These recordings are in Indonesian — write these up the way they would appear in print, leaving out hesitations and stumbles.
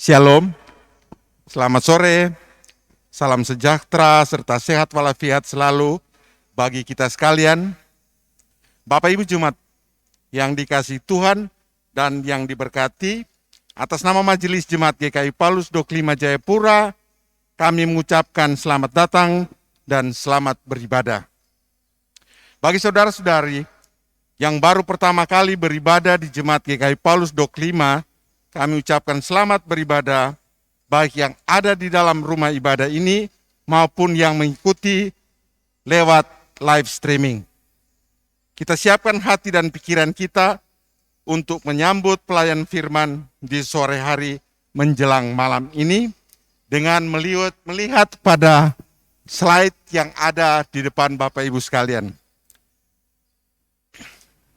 Shalom, selamat sore, salam sejahtera serta sehat walafiat selalu bagi kita sekalian. Bapak Ibu Jemaat yang dikasihi Tuhan dan yang diberkati, atas nama Majelis Jemaat GKI Paulus Doklima Jayapura, kami mengucapkan selamat datang dan selamat beribadah. Bagi saudara-saudari yang baru pertama kali beribadah di Jemaat GKI Paulus Doklima, kami ucapkan selamat beribadah, baik yang ada di dalam rumah ibadah ini maupun yang mengikuti lewat live streaming. Kita siapkan hati dan pikiran kita untuk menyambut pelayan firman di sore hari menjelang malam ini dengan melihat pada slide yang ada di depan Bapak Ibu sekalian.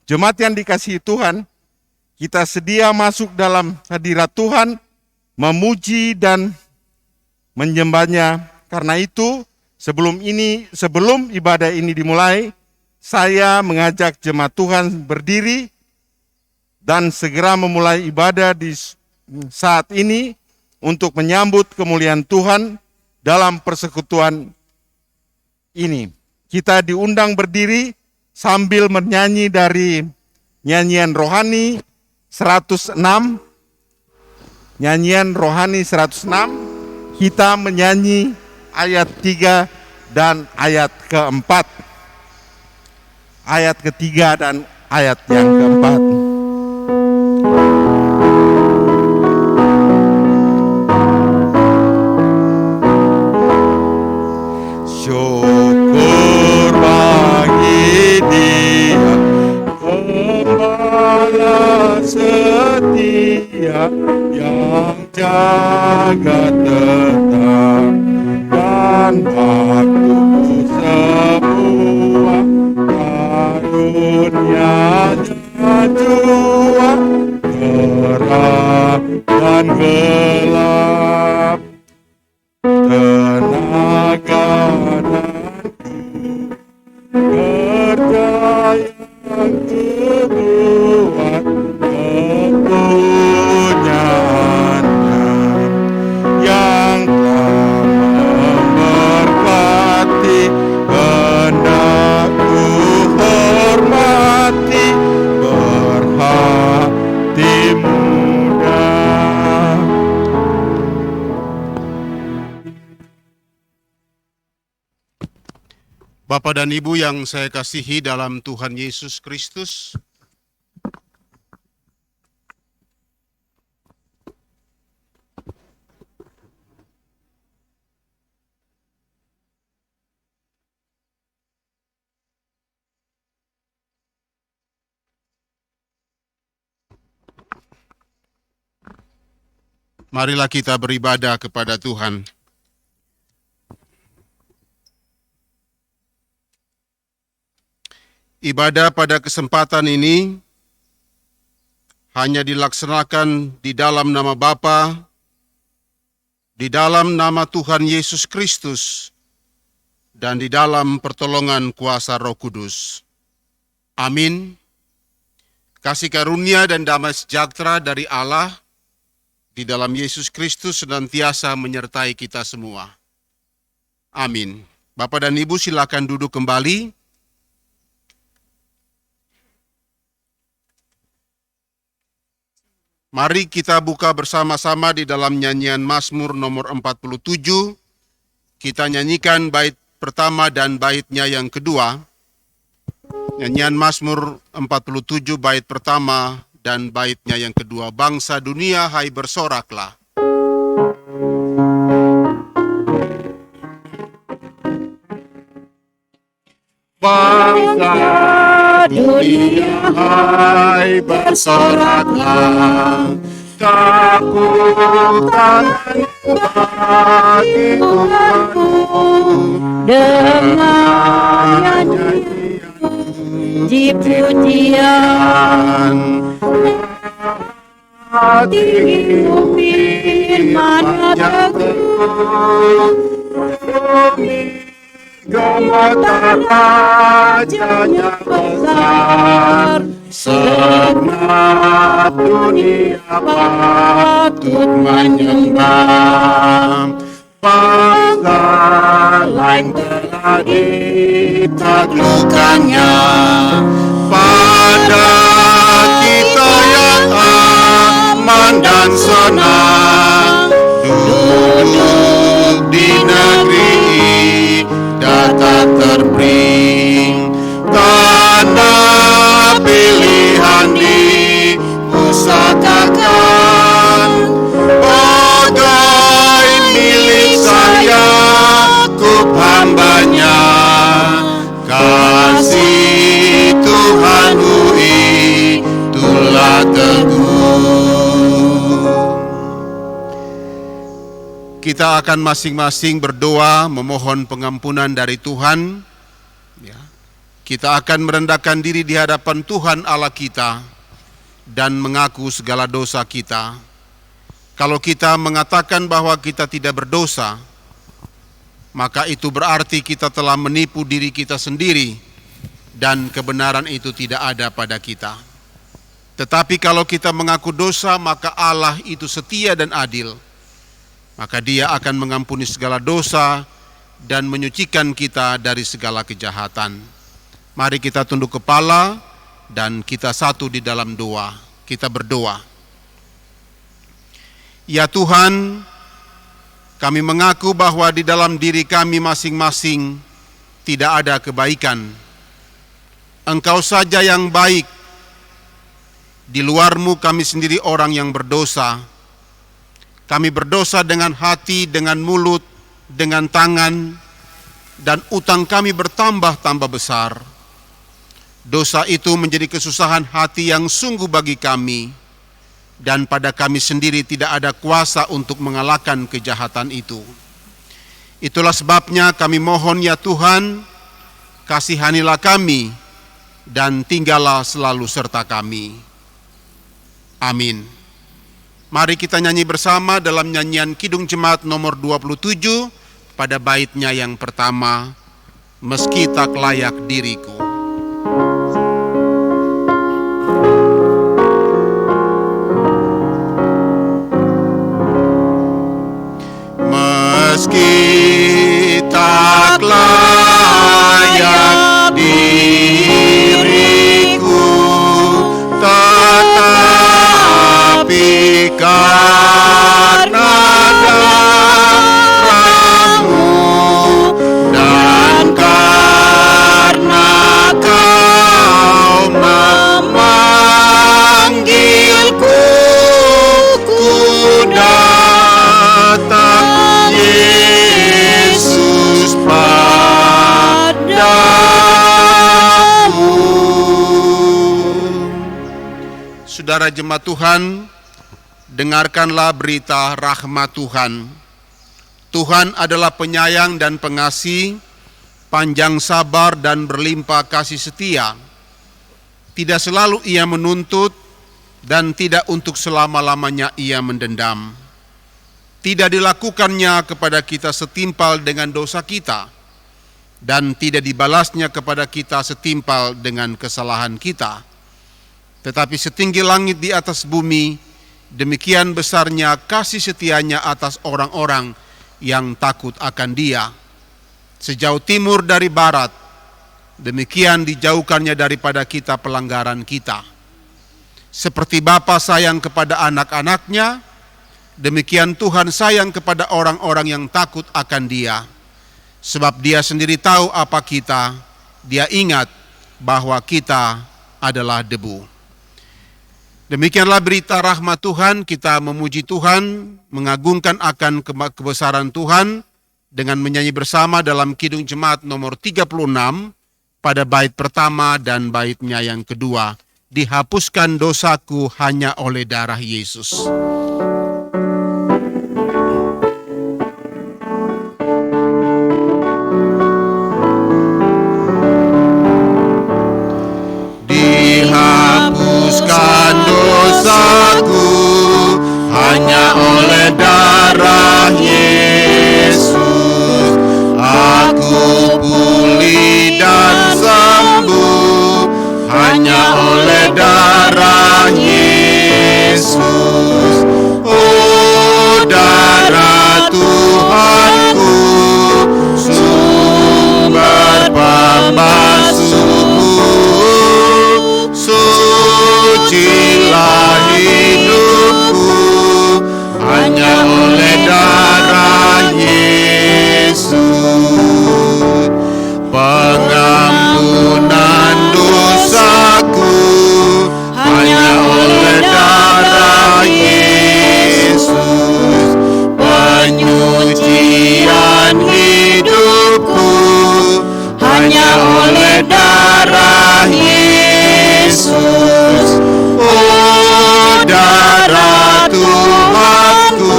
Jemaat yang dikasihi Tuhan, kita sedia masuk dalam hadirat Tuhan, memuji dan menyembahnya. Karena itu, sebelum ibadah ini dimulai, saya mengajak jemaat Tuhan berdiri dan segera memulai ibadah di saat ini untuk menyambut kemuliaan Tuhan dalam persekutuan ini. Kita diundang berdiri sambil menyanyi dari nyanyian rohani 106, nyanyian rohani 106, kita menyanyi ayat 3 dan ayat keempat. Ayat ketiga dan ayat yang keempat. Syukur bagi Dia, Gembala setia yang jaga tetap dan waktu semua karunia-Nya jua terang dan gelap, tenaga dan kerja yang kubuat kepunyaannya yang telah memberkati, hendak ku hormati, berhati muda. Bapak dan Ibu yang saya kasihi dalam Tuhan Yesus Kristus, marilah kita beribadah kepada Tuhan. Ibadah pada kesempatan ini hanya dilaksanakan di dalam nama Bapa, di dalam nama Tuhan Yesus Kristus, dan di dalam pertolongan kuasa Roh Kudus. Amin. Kasih karunia dan damai sejahtera dari Allah di dalam Yesus Kristus senantiasa menyertai kita semua. Amin. Bapak dan Ibu silakan duduk kembali. Mari kita buka bersama-sama di dalam nyanyian Mazmur nomor 47. Kita nyanyikan bait pertama dan baitnya yang kedua. Nyanyian Mazmur 47 bait pertama dan baitnya yang kedua. Bangsa dunia, hai bersoraklah. Bangsa dunia, hai bersoraklah, takutkan bagi Tuhanmu, dengan nyanyi pujian, hati firman-Nya teguh, gemetar Rajanya besar, semua Segenap dunia patut menyembah. Bangsa lain telah ditaklukkannya. Pada kita yang aman dan senang, duduk di negeri datar terbring, tanda pilihan dipusatakan. Bagai milik saya, ku hambanya, kasih Tuhan itulah teguh. Kita akan masing-masing berdoa memohon pengampunan dari Tuhan. Ya. Kita akan merendahkan diri di hadapan Tuhan Allah kita dan mengaku segala dosa kita. Kalau kita mengatakan bahwa kita tidak berdosa, maka itu berarti kita telah menipu diri kita sendiri dan kebenaran itu tidak ada pada kita. Tetapi kalau kita mengaku dosa, maka Allah itu setia dan adil. Maka Dia akan mengampuni segala dosa dan menyucikan kita dari segala kejahatan. Mari kita tunduk kepala dan kita satu di dalam doa. Kita berdoa. Ya Tuhan, kami mengaku bahwa di dalam diri kami masing-masing tidak ada kebaikan. Engkau saja yang baik. Di luar-Mu kami sendiri orang yang berdosa. Kami berdosa dengan hati, dengan mulut, dengan tangan, dan utang kami bertambah-tambah besar. Dosa itu menjadi kesusahan hati yang sungguh bagi kami, dan pada kami sendiri tidak ada kuasa untuk mengalahkan kejahatan itu. Itulah sebabnya kami mohon ya Tuhan, kasihanilah kami, dan tinggallah selalu serta kami. Amin. Mari kita nyanyi bersama dalam nyanyian Kidung Jemaat nomor 27 pada baitnya yang pertama, Meski Tak Layak Diriku. Meski tak layak diriku, tetapi karena darah-Mu dan karena Kau memanggilku, ku datang Yesus padamu. Saudara jemaat Tuhan, dengarkanlah berita rahmat Tuhan. Tuhan adalah penyayang dan pengasih, panjang sabar dan berlimpah kasih setia. Tidak selalu Ia menuntut dan tidak untuk selama-lamanya Ia mendendam. Tidak dilakukannya kepada kita setimpal dengan dosa kita, dan tidak dibalasnya kepada kita setimpal dengan kesalahan kita. Tetapi setinggi langit di atas bumi, demikian besarnya kasih setianya atas orang-orang yang takut akan Dia. Sejauh timur dari barat, demikian dijauhkannya daripada kita pelanggaran kita. Seperti Bapa sayang kepada anak-anaknya, demikian Tuhan sayang kepada orang-orang yang takut akan Dia. Sebab Dia sendiri tahu apa kita, Dia ingat bahwa kita adalah debu. Demikianlah berita rahmat Tuhan, kita memuji Tuhan, mengagungkan akan kebesaran Tuhan dengan menyanyi bersama dalam Kidung Jemaat nomor 36 pada bait pertama dan baitnya yang kedua. Dihapuskan dosaku hanya oleh darah Yesus. Dihapuskan dosaku hanya oleh darah Yesus. Aku pulih dan sembuh hanya oleh oleh darah Yesus. Oh, darah Tuhanku, sumber pembasuhku, sucilah hidupku, hanya oleh darah Yesus. Pengampunan dosaku hanya oleh darah Yesus. Penyucian hidupku hanya oleh darah Yesus. Oh, darah Tuhanku,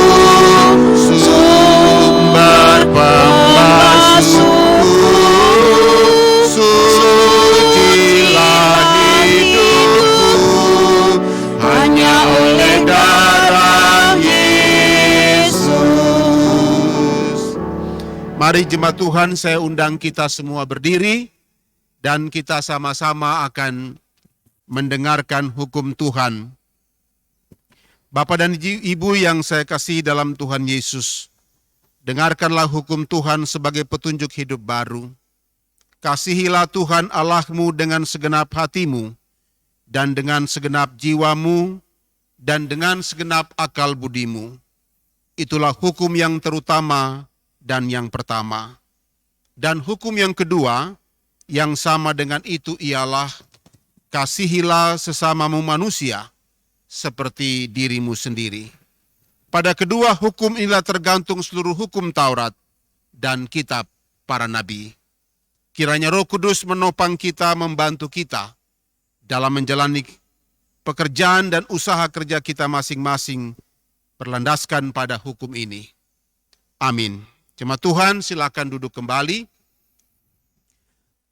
sumber pembasuhku, sucilah hidupku, hanya oleh darah Yesus. Mari jemaat Tuhan, saya undang kita semua berdiri dan kita sama-sama akan mendengarkan hukum Tuhan. Bapak dan Ibu yang saya kasih dalam Tuhan Yesus, dengarkanlah hukum Tuhan sebagai petunjuk hidup baru. Kasihilah Tuhan Allahmu dengan segenap hatimu, dan dengan segenap jiwamu, dan dengan segenap akal budimu. Itulah hukum yang terutama dan yang pertama. Dan hukum yang kedua, yang sama dengan itu ialah, kasihilah sesamamu manusia, seperti dirimu sendiri. Pada kedua hukum inilah tergantung seluruh hukum Taurat dan kitab para nabi. Kiranya Roh Kudus menopang kita, membantu kita dalam menjalani pekerjaan dan usaha kerja kita masing-masing berlandaskan pada hukum ini. Amin. Jemaat Tuhan, silakan duduk kembali.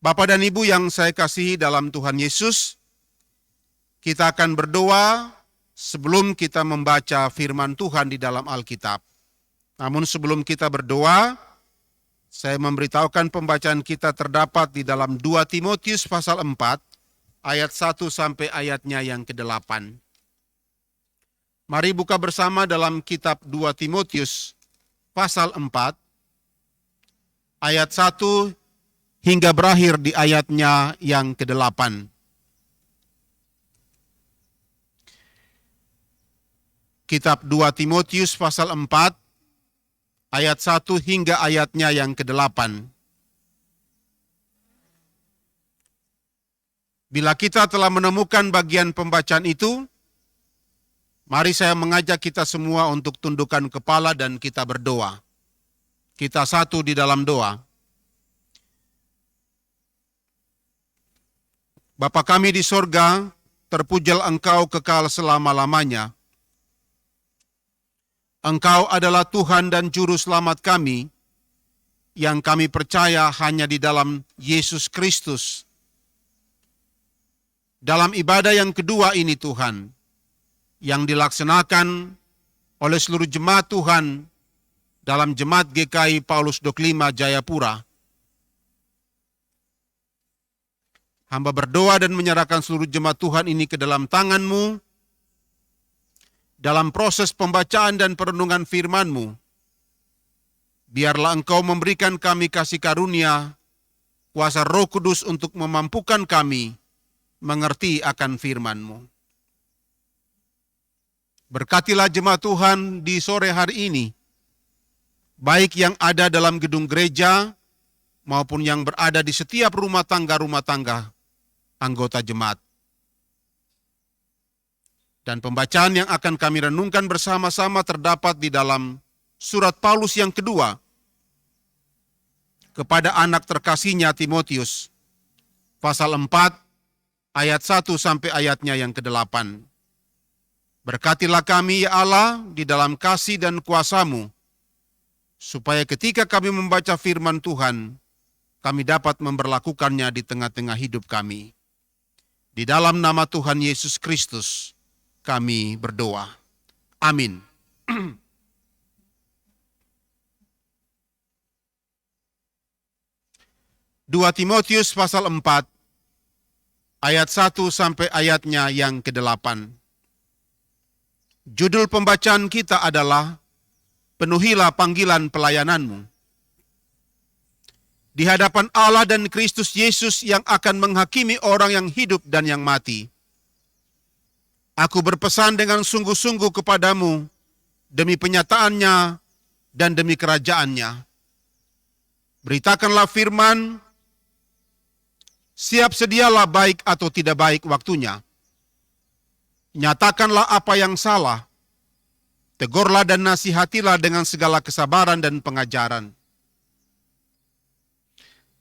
Bapak dan Ibu yang saya kasihi dalam Tuhan Yesus, kita akan berdoa sebelum kita membaca firman Tuhan di dalam Alkitab. Namun sebelum kita berdoa, saya memberitahukan pembacaan kita terdapat di dalam 2 Timotius pasal 4, ayat 1 sampai ayatnya yang ke-8. Mari buka bersama dalam kitab 2 Timotius pasal 4, ayat 1 hingga berakhir di ayatnya yang ke-8. Kitab 2 Timotius pasal 4, ayat 1 hingga ayatnya yang ke-8. Bila kita telah menemukan bagian pembacaan itu, mari saya mengajak kita semua untuk tundukkan kepala dan kita berdoa. Kita satu di dalam doa. Bapa kami di sorga, terpujilah Engkau kekal selama-lamanya. Engkau adalah Tuhan dan Juru Selamat kami, yang kami percaya hanya di dalam Yesus Kristus. Dalam ibadah yang kedua ini Tuhan, yang dilaksanakan oleh seluruh jemaat Tuhan dalam Jemaat GKI Paulus 25 Jayapura, hamba berdoa dan menyerahkan seluruh jemaat Tuhan ini ke dalam tangan-Mu, dalam proses pembacaan dan perenungan firman-Mu. Biarlah Engkau memberikan kami kasih karunia, kuasa Roh Kudus untuk memampukan kami mengerti akan firman-Mu. Berkatilah jemaat Tuhan di sore hari ini, baik yang ada dalam gedung gereja maupun yang berada di setiap rumah tangga anggota jemaat. Dan pembacaan yang akan kami renungkan bersama-sama terdapat di dalam surat Paulus yang kedua kepada anak terkasihnya Timotius, pasal 4, ayat 1 sampai ayatnya yang ke-8. Berkatilah kami, ya Allah, di dalam kasih dan kuasa-Mu, supaya ketika kami membaca firman Tuhan, kami dapat memberlakukannya di tengah-tengah hidup kami. Di dalam nama Tuhan Yesus Kristus, kami berdoa. Amin. 2 Timotius pasal 4, ayat 1 sampai ayatnya yang ke-8. Judul pembacaan kita adalah Penuhilah panggilan pelayananmu. Di hadapan Allah dan Kristus Yesus yang akan menghakimi orang yang hidup dan yang mati, aku berpesan dengan sungguh-sungguh kepadamu demi penyataannya dan demi kerajaannya. Beritakanlah firman, siap sedialah baik atau tidak baik waktunya. Nyatakanlah apa yang salah, tegurlah dan nasihatilah dengan segala kesabaran dan pengajaran.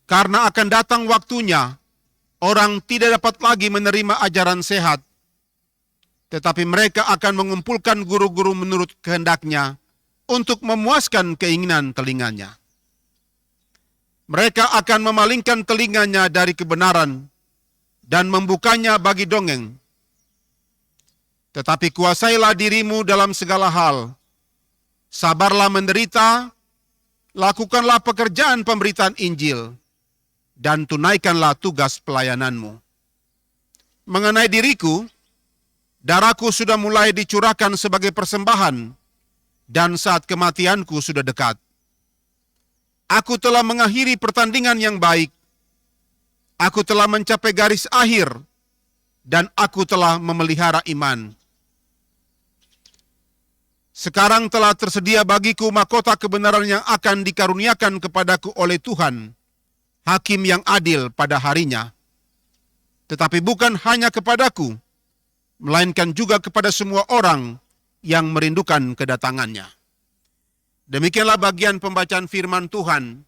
Karena akan datang waktunya, orang tidak dapat lagi menerima ajaran sehat, tetapi mereka akan mengumpulkan guru-guru menurut kehendaknya untuk memuaskan keinginan telinganya. Mereka akan memalingkan telinganya dari kebenaran dan membukanya bagi dongeng. Tetapi kuasailah dirimu dalam segala hal. Sabarlah menderita, lakukanlah pekerjaan pemberitaan Injil, dan tunaikanlah tugas pelayananmu. Mengenai diriku, darahku sudah mulai dicurahkan sebagai persembahan, dan saat kematianku sudah dekat. Aku telah mengakhiri pertandingan yang baik. Aku telah mencapai garis akhir, dan aku telah memelihara iman. Sekarang telah tersedia bagiku mahkota kebenaran yang akan dikaruniakan kepadaku oleh Tuhan, Hakim yang adil pada harinya. Tetapi bukan hanya kepadaku, melainkan juga kepada semua orang yang merindukan kedatangannya. Demikianlah bagian pembacaan firman Tuhan.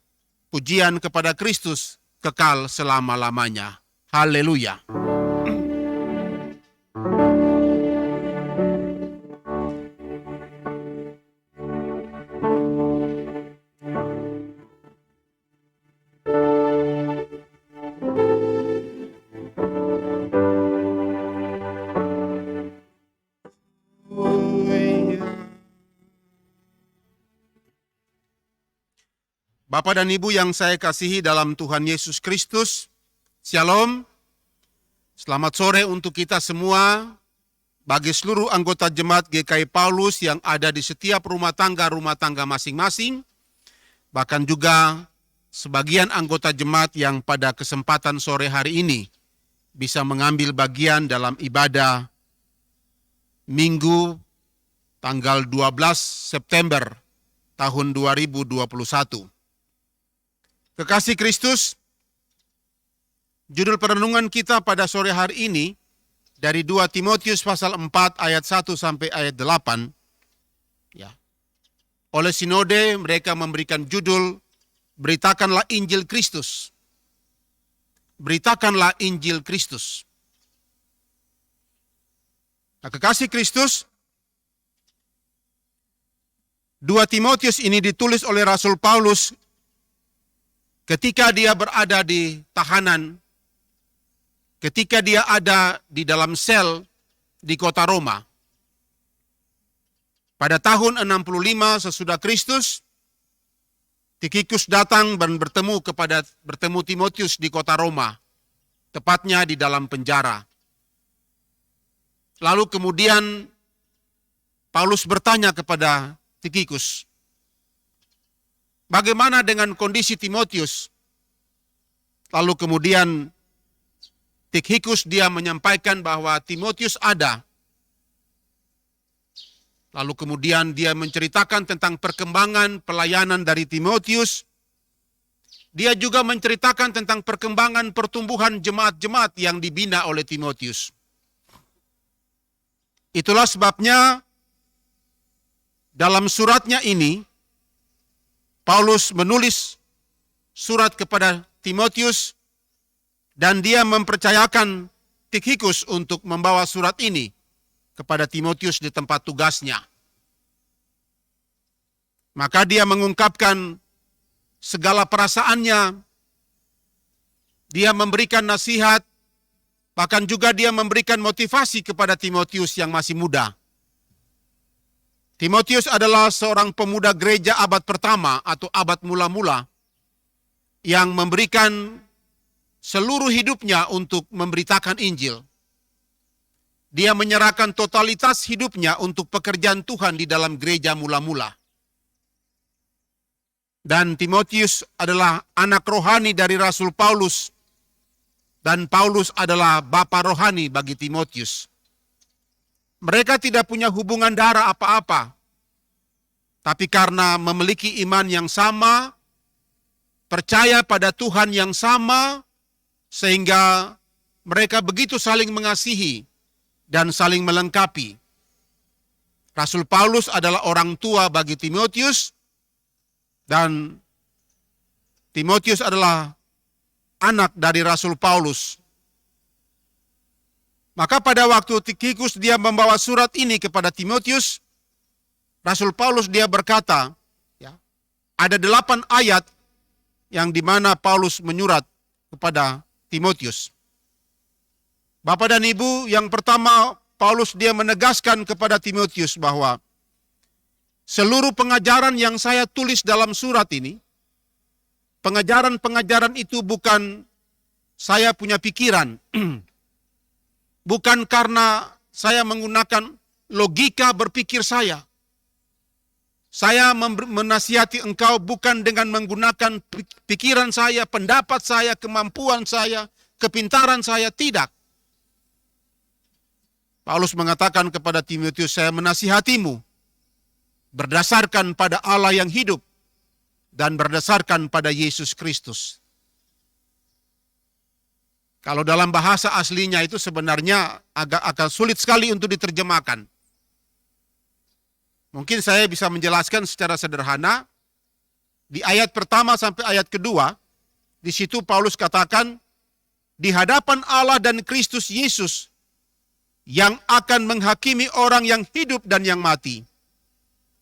Pujian kepada Kristus kekal selama-lamanya. Haleluya. Bapak dan Ibu yang saya kasihi dalam Tuhan Yesus Kristus, Shalom. Selamat sore untuk kita semua, bagi seluruh anggota jemaat GKI Paulus yang ada di setiap rumah tangga masing-masing, bahkan juga sebagian anggota jemaat yang pada kesempatan sore hari ini bisa mengambil bagian dalam ibadah Minggu tanggal 12 September tahun 2021. Kekasih Kristus, judul perenungan kita pada sore hari ini dari 2 Timotius pasal 4 ayat 1 sampai ayat 8. Ya. Oleh sinode mereka memberikan judul Beritakanlah Injil Kristus. Beritakanlah Injil Kristus. Nah, kekasih Kristus, 2 Timotius ini ditulis oleh Rasul Paulus ketika dia berada di tahanan, ketika dia ada di dalam sel di kota Roma. Pada tahun 65 sesudah Kristus, Tikhikus datang dan bertemu Timotius di kota Roma, tepatnya di dalam penjara. Lalu kemudian Paulus bertanya kepada Tikhikus, bagaimana dengan kondisi Timotius? Lalu kemudian Tikhikus dia menyampaikan bahwa Timotius ada. Lalu kemudian dia menceritakan tentang perkembangan pelayanan dari Timotius. Dia juga menceritakan tentang perkembangan pertumbuhan jemaat-jemaat yang dibina oleh Timotius. Itulah sebabnya dalam suratnya ini, Paulus menulis surat kepada Timotius dan dia mempercayakan Tikhikus untuk membawa surat ini kepada Timotius di tempat tugasnya. Maka dia mengungkapkan segala perasaannya, dia memberikan nasihat, bahkan juga dia memberikan motivasi kepada Timotius yang masih muda. Timotius adalah seorang pemuda gereja abad pertama atau abad mula-mula yang memberikan seluruh hidupnya untuk memberitakan Injil. Dia menyerahkan totalitas hidupnya untuk pekerjaan Tuhan di dalam gereja mula-mula. Dan Timotius adalah anak rohani dari Rasul Paulus. Dan Paulus adalah bapa rohani bagi Timotius. Mereka tidak punya hubungan darah apa-apa. Tapi karena memiliki iman yang sama, percaya pada Tuhan yang sama, sehingga mereka begitu saling mengasihi dan saling melengkapi. Rasul Paulus adalah orang tua bagi Timotius, dan Timotius adalah anak dari Rasul Paulus. Maka pada waktu Tikhikus dia membawa surat ini kepada Timotius, Rasul Paulus dia berkata, ada 8 ayat yang dimana Paulus menyurat kepada Timotius. Bapak dan Ibu, yang pertama Paulus dia menegaskan kepada Timotius bahwa seluruh pengajaran yang saya tulis dalam surat ini, pengajaran-pengajaran itu bukan saya punya pikiran, bukan karena saya menggunakan logika berpikir saya. Saya menasihati engkau bukan dengan menggunakan pikiran saya, pendapat saya, kemampuan saya, kepintaran saya, tidak. Paulus mengatakan kepada Timotius, saya menasihatimu berdasarkan pada Allah yang hidup dan berdasarkan pada Yesus Kristus. Kalau dalam bahasa aslinya itu sebenarnya agak sulit sekali untuk diterjemahkan. Mungkin saya bisa menjelaskan secara sederhana. Di ayat pertama sampai ayat kedua, di situ Paulus katakan, di hadapan Allah dan Kristus Yesus yang akan menghakimi orang yang hidup dan yang mati,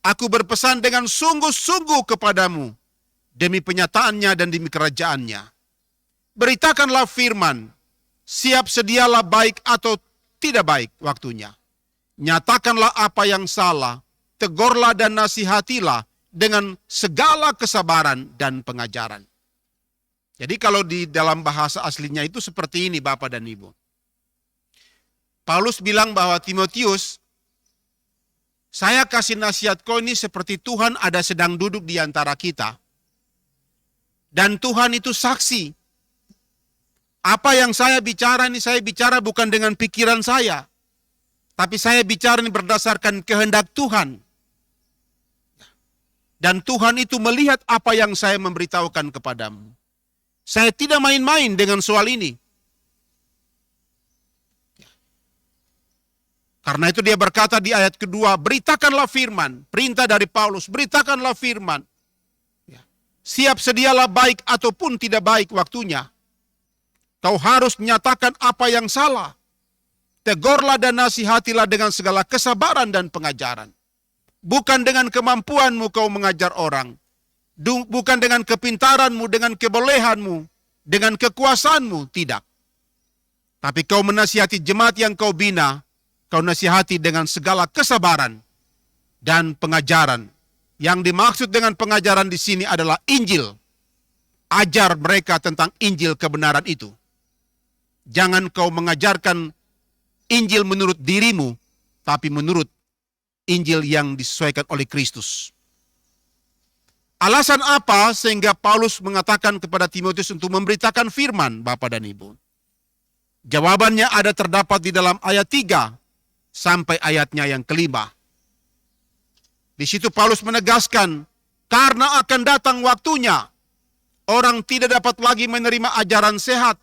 aku berpesan dengan sungguh-sungguh kepadamu demi penyataannya dan demi kerajaannya. Beritakanlah firman, siap sedialah baik atau tidak baik waktunya. Nyatakanlah apa yang salah, tegurlah dan nasihatilah dengan segala kesabaran dan pengajaran. Jadi kalau di dalam bahasa aslinya itu seperti ini Bapak dan Ibu. Paulus bilang bahwa Timotius, saya kasih nasihat kau ini seperti Tuhan ada sedang duduk di antara kita. Dan Tuhan itu saksi. Apa yang saya bicara ini, saya bicara bukan dengan pikiran saya. Tapi saya bicara ini berdasarkan kehendak Tuhan. Dan Tuhan itu melihat apa yang saya memberitahukan kepadamu. Saya tidak main-main dengan soal ini. Karena itu dia berkata di ayat kedua, beritakanlah firman. Perintah dari Paulus, beritakanlah firman. Siap sedialah baik ataupun tidak baik waktunya. Kau harus menyatakan apa yang salah. Tegurlah dan nasihatilah dengan segala kesabaran dan pengajaran. Bukan dengan kemampuanmu kau mengajar orang. Bukan dengan kepintaranmu, dengan kebolehanmu, dengan kekuasaanmu, tidak. Tapi kau menasihati jemaat yang kau bina, kau nasihati dengan segala kesabaran dan pengajaran. Yang dimaksud dengan pengajaran di sini adalah Injil. Ajar mereka tentang Injil kebenaran itu. Jangan kau mengajarkan Injil menurut dirimu, tapi menurut Injil yang disesuaikan oleh Kristus. Alasan apa sehingga Paulus mengatakan kepada Timotius untuk memberitakan firman, Bapak dan Ibu? Jawabannya ada terdapat di dalam ayat 3 sampai ayatnya yang kelima. Di situ Paulus menegaskan, karena akan datang waktunya, orang tidak dapat lagi menerima ajaran sehat,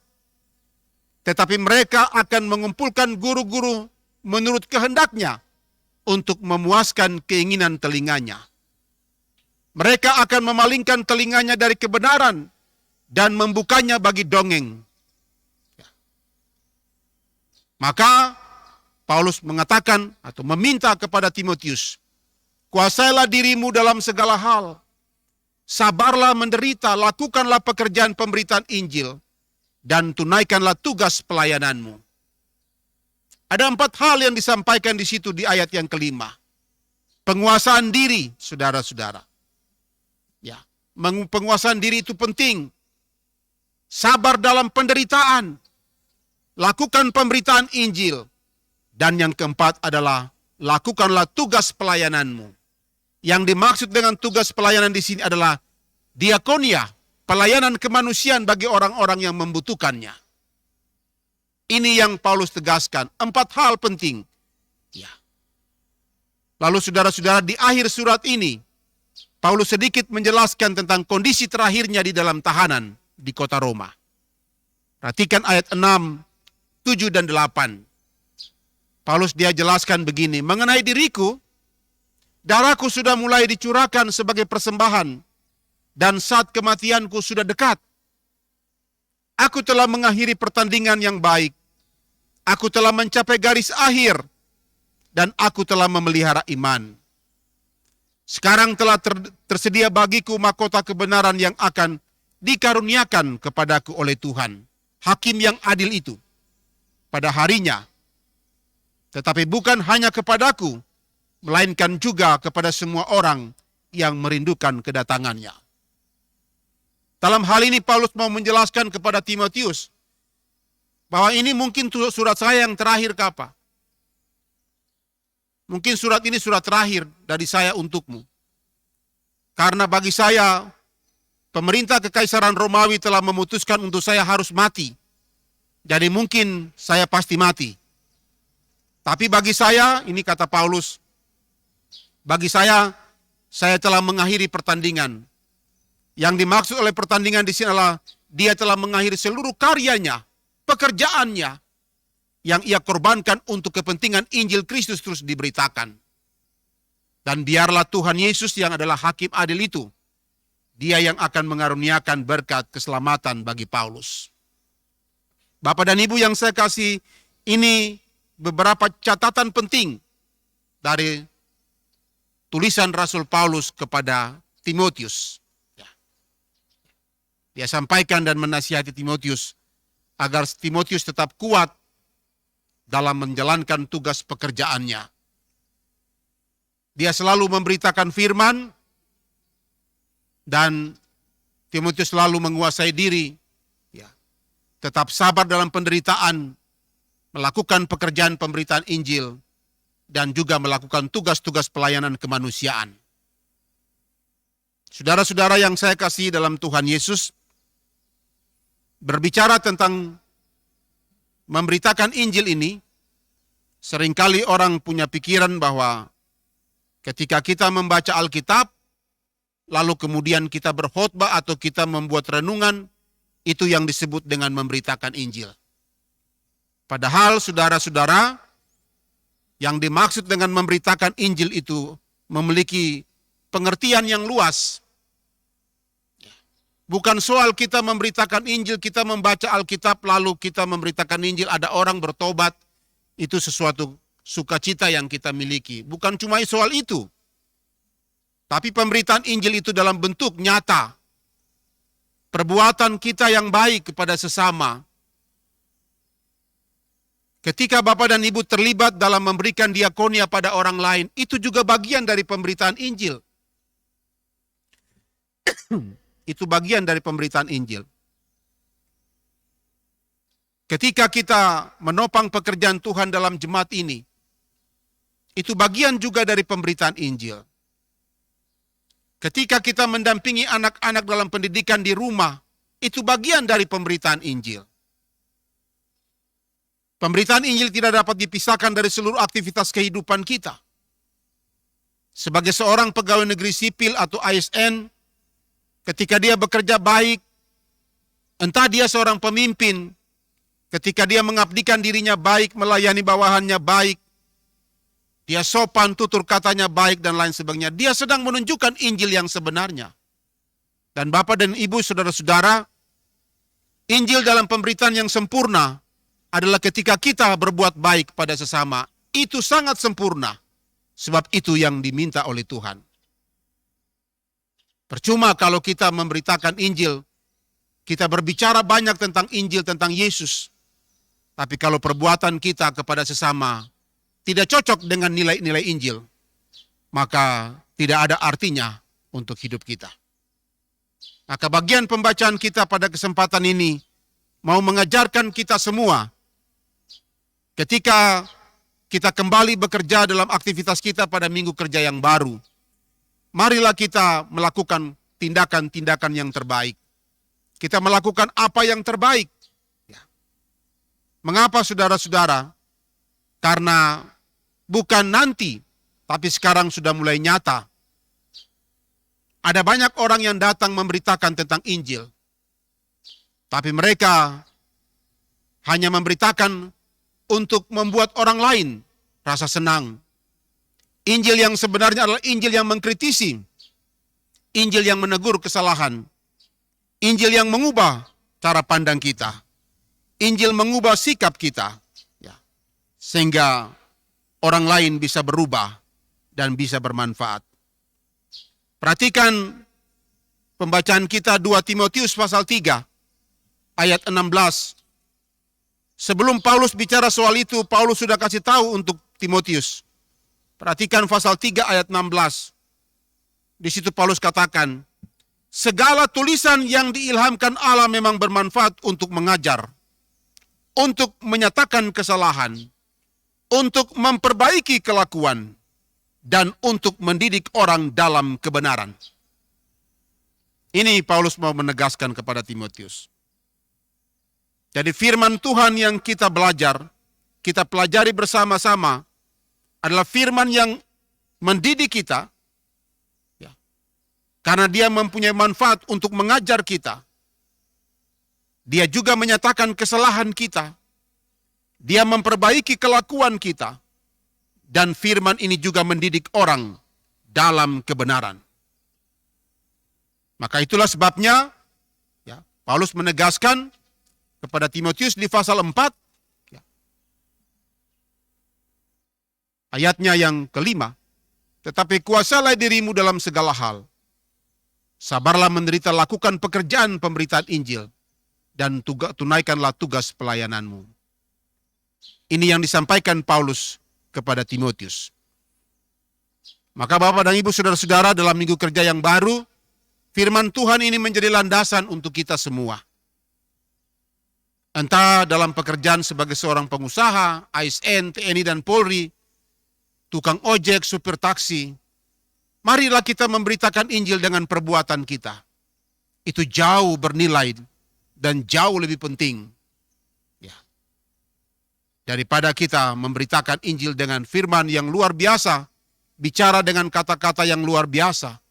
tetapi mereka akan mengumpulkan guru-guru menurut kehendaknya, untuk memuaskan keinginan telinganya. Mereka akan memalingkan telinganya dari kebenaran dan membukanya bagi dongeng. Maka Paulus mengatakan atau meminta kepada Timotius, kuasailah dirimu dalam segala hal. Sabarlah menderita, lakukanlah pekerjaan pemberitaan Injil, dan tunaikanlah tugas pelayananmu. Ada 4 hal yang disampaikan di situ di ayat yang kelima. Penguasaan diri, saudara-saudara. Ya, penguasaan diri itu penting. sabar dalam penderitaan, lakukan pemberitaan Injil, dan yang keempat adalah lakukanlah tugas pelayananmu. Yang dimaksud dengan tugas pelayanan di sini adalah diakonia, pelayanan kemanusiaan bagi orang-orang yang membutuhkannya. Ini yang Paulus tegaskan, 4 hal penting. Ya. Lalu saudara-saudara, di akhir surat ini, Paulus sedikit menjelaskan tentang kondisi terakhirnya di dalam tahanan di kota Roma. Perhatikan ayat 6, 7, dan 8. Paulus dia jelaskan begini, mengenai diriku, darahku sudah mulai dicurahkan sebagai persembahan, dan saat kematianku sudah dekat. Aku telah mengakhiri pertandingan yang baik. Aku telah mencapai garis akhir, dan aku telah memelihara iman. Sekarang telah tersedia bagiku mahkota kebenaran yang akan dikaruniakan kepadaku oleh Tuhan, Hakim yang adil itu, pada harinya. Tetapi bukan hanya kepadaku, melainkan juga kepada semua orang yang merindukan kedatangannya. Dalam hal ini Paulus mau menjelaskan kepada Timotius bahwa ini mungkin surat saya yang terakhir kapa. Mungkin surat ini surat terakhir dari saya untukmu. Karena bagi saya, pemerintah Kekaisaran Romawi telah memutuskan untuk saya harus mati. Jadi mungkin saya pasti mati. Tapi bagi saya, ini kata Paulus, bagi saya telah mengakhiri pertandingan. Yang dimaksud oleh pertandingan di sini adalah dia telah mengakhiri seluruh karyanya, pekerjaannya, yang ia korbankan untuk kepentingan Injil Kristus terus diberitakan. Dan biarlah Tuhan Yesus yang adalah Hakim adil itu, dia yang akan mengaruniakan berkat keselamatan bagi Paulus. Bapak dan Ibu yang saya kasih, ini beberapa catatan penting dari tulisan Rasul Paulus kepada Timotius. Dia sampaikan dan menasihati Timotius agar Timotius tetap kuat dalam menjalankan tugas pekerjaannya. Dia selalu memberitakan firman dan Timotius selalu menguasai diri, ya, tetap sabar dalam penderitaan, melakukan pekerjaan pemberitaan Injil, dan juga melakukan tugas-tugas pelayanan kemanusiaan. Saudara-saudara yang saya kasih dalam Tuhan Yesus, berbicara tentang memberitakan Injil ini, seringkali orang punya pikiran bahwa ketika kita membaca Alkitab, lalu kemudian kita berkhotbah atau kita membuat renungan, itu yang disebut dengan memberitakan Injil. Padahal saudara-saudara, yang dimaksud dengan memberitakan Injil itu memiliki pengertian yang luas. Bukan soal kita memberitakan Injil, kita membaca Alkitab, lalu kita memberitakan Injil, ada orang bertobat, itu sesuatu sukacita yang kita miliki. Bukan cuma soal itu. Tapi pemberitaan Injil itu dalam bentuk nyata. Perbuatan kita yang baik kepada sesama. Ketika Bapak dan Ibu terlibat dalam memberikan diakonia pada orang lain, itu juga bagian dari pemberitaan Injil. Itu bagian dari pemberitaan Injil. Ketika kita menopang pekerjaan Tuhan dalam jemaat ini, itu bagian juga dari pemberitaan Injil. Ketika kita mendampingi anak-anak dalam pendidikan di rumah, itu bagian dari pemberitaan Injil. Pemberitaan Injil tidak dapat dipisahkan dari seluruh aktivitas kehidupan kita. Sebagai seorang pegawai negeri sipil atau ASN, ketika dia bekerja baik, entah dia seorang pemimpin, ketika dia mengabdikan dirinya baik, melayani bawahannya baik, dia sopan, tutur katanya baik, dan lain sebagainya, dia sedang menunjukkan Injil yang sebenarnya. Dan Bapak dan Ibu, saudara-saudara, Injil dalam pemberitaan yang sempurna adalah ketika kita berbuat baik pada sesama. Itu sangat sempurna, sebab itu yang diminta oleh Tuhan. Percuma kalau kita memberitakan Injil, kita berbicara banyak tentang Injil, tentang Yesus. Tapi kalau perbuatan kita kepada sesama tidak cocok dengan nilai-nilai Injil, maka tidak ada artinya untuk hidup kita. Maka bagian pembacaan kita pada kesempatan ini mau mengajarkan kita semua ketika kita kembali bekerja dalam aktivitas kita pada minggu kerja yang baru. Marilah kita melakukan tindakan-tindakan yang terbaik. Kita melakukan apa yang terbaik. Ya. Mengapa saudara-saudara? Karena bukan nanti, tapi sekarang sudah mulai nyata. Ada banyak orang yang datang memberitakan tentang Injil. Tapi mereka hanya memberitakan untuk membuat orang lain rasa senang. Injil yang sebenarnya adalah Injil yang mengkritisi. Injil yang menegur kesalahan. Injil yang mengubah cara pandang kita. Injil mengubah sikap kita. Ya. Sehingga orang lain bisa berubah dan bisa bermanfaat. Perhatikan pembacaan kita 2 Timotius pasal 3 ayat 16. Sebelum Paulus bicara soal itu, Paulus sudah kasih tahu untuk Timotius. Perhatikan pasal 3 ayat 16. Di situ Paulus katakan, segala tulisan yang diilhamkan Allah memang bermanfaat untuk mengajar, untuk menyatakan kesalahan, untuk memperbaiki kelakuan, dan untuk mendidik orang dalam kebenaran. Ini Paulus mau menegaskan kepada Timotius. Jadi firman Tuhan yang kita belajar, kita pelajari bersama-sama, adalah firman yang mendidik kita, ya, karena dia mempunyai manfaat untuk mengajar kita. Dia juga menyatakan kesalahan kita. Dia memperbaiki kelakuan kita. Dan firman ini juga mendidik orang dalam kebenaran. Maka itulah sebabnya ya, Paulus menegaskan kepada Timotius di pasal 4, ya, ayatnya yang kelima, tetapi kuasalah dirimu dalam segala hal. Sabarlah menderita, lakukan pekerjaan pemberitaan Injil, dan tunaikanlah tugas pelayananmu. Ini yang disampaikan Paulus kepada Timotius. Maka Bapak dan Ibu, saudara-saudara, dalam minggu kerja yang baru, firman Tuhan ini menjadi landasan untuk kita semua. Entah dalam pekerjaan sebagai seorang pengusaha, ASN, TNI dan Polri, tukang ojek, supir taksi, marilah kita memberitakan Injil dengan perbuatan kita. Itu jauh bernilai dan jauh lebih penting. Daripada kita memberitakan Injil dengan firman yang luar biasa, bicara dengan kata-kata yang luar biasa.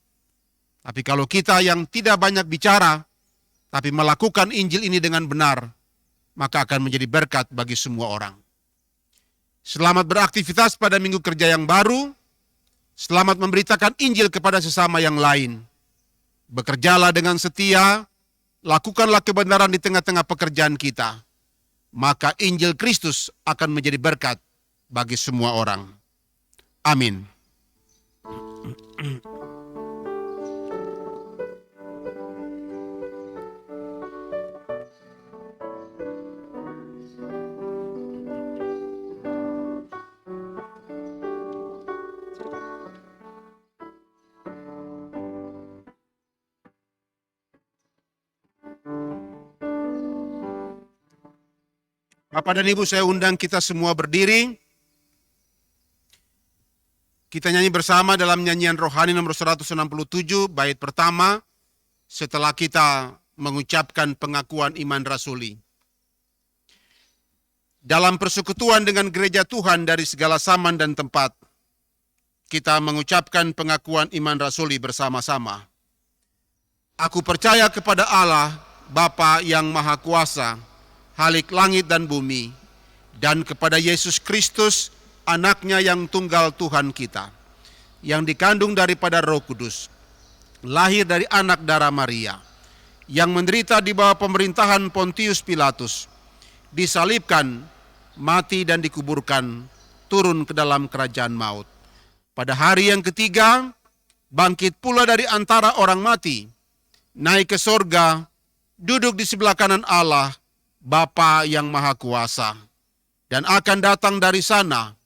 Tapi kalau kita yang tidak banyak bicara, tapi melakukan Injil ini dengan benar, maka akan menjadi berkat bagi semua orang. Selamat beraktivitas pada minggu kerja yang baru. Selamat memberitakan Injil kepada sesama yang lain. Bekerjalah dengan setia, lakukanlah kebenaran di tengah-tengah pekerjaan kita. Maka Injil Kristus akan menjadi berkat bagi semua orang. Amin. Bapak dan Ibu, saya undang kita semua berdiri. Kita nyanyi bersama dalam nyanyian rohani nomor 167, bait pertama, setelah kita mengucapkan pengakuan iman rasuli. Dalam persekutuan dengan gereja Tuhan dari segala zaman dan tempat, kita mengucapkan pengakuan iman rasuli bersama-sama. Aku percaya kepada Allah, Bapa yang Maha Kuasa, Halik langit dan bumi, dan kepada Yesus Kristus, anaknya yang tunggal Tuhan kita, yang dikandung daripada Roh Kudus, lahir dari anak darah Maria, yang menderita di bawah pemerintahan Pontius Pilatus, disalibkan, mati dan dikuburkan, turun ke dalam kerajaan maut. Pada hari yang ketiga, bangkit pula dari antara orang mati, naik ke sorga, duduk di sebelah kanan Allah, Bapa yang Maha Kuasa, dan akan datang dari sana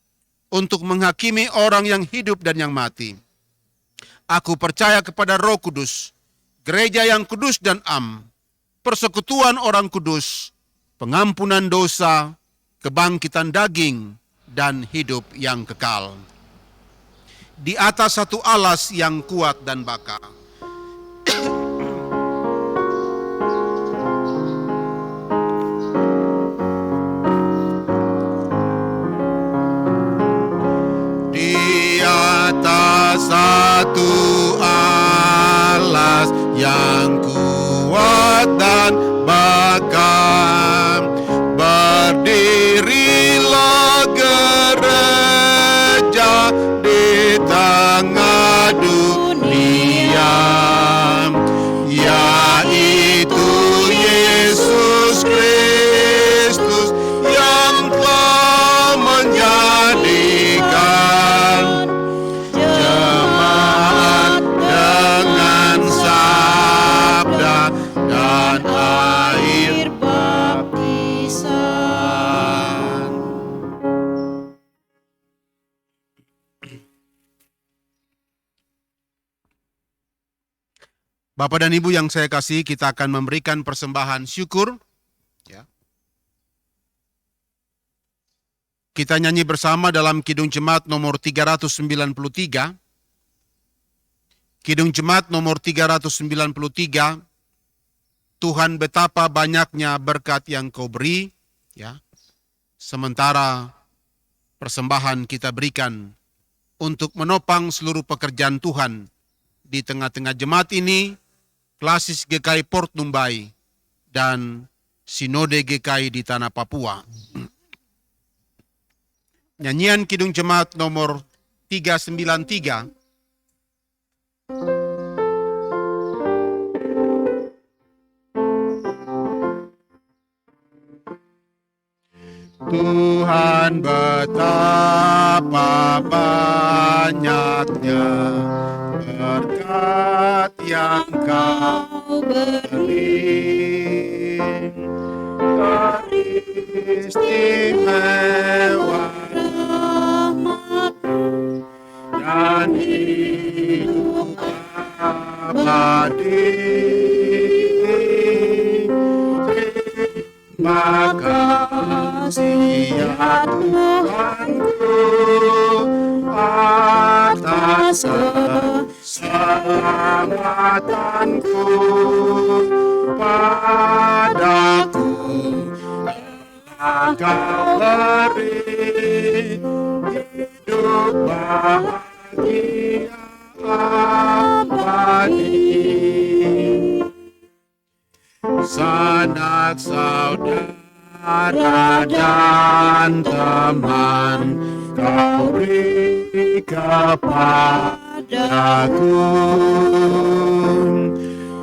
untuk menghakimi orang yang hidup dan yang mati. Aku percaya kepada Roh Kudus, gereja yang kudus dan am, persekutuan orang kudus, pengampunan dosa, kebangkitan daging, dan hidup yang kekal. Di atas satu alas yang kuat dan baka. Di atas satu alas yang kuat dan baka, berdirilah gereja di tengah dunia, yaitu Yesus Kristus yang telah menjadikan jemaat dengan sabda dan air baptisan. Bapak dan Ibu yang saya kasih, kita akan memberikan persembahan syukur. Ya. Kita nyanyi bersama dalam Kidung Jemaat nomor 393. Kidung Jemaat nomor 393. Tuhan betapa banyaknya berkat yang Kau beri. Ya. Sementara persembahan kita berikan untuk menopang seluruh pekerjaan Tuhan di tengah-tengah jemaat ini, Klasis GKI Port Numbai, dan Sinode GKI di Tanah Papua. Nyanyian Kidung Jemaat nomor 393. Tuhan betapa banyaknya berkat yang Kau beri, keistimewaan dan hidup abadi. Terima kasih ya Tuhanku atas keselamatanku padaku, Kau beri hidup bahagia abadi. Sanak saudara dan teman Kau beri kepadaku,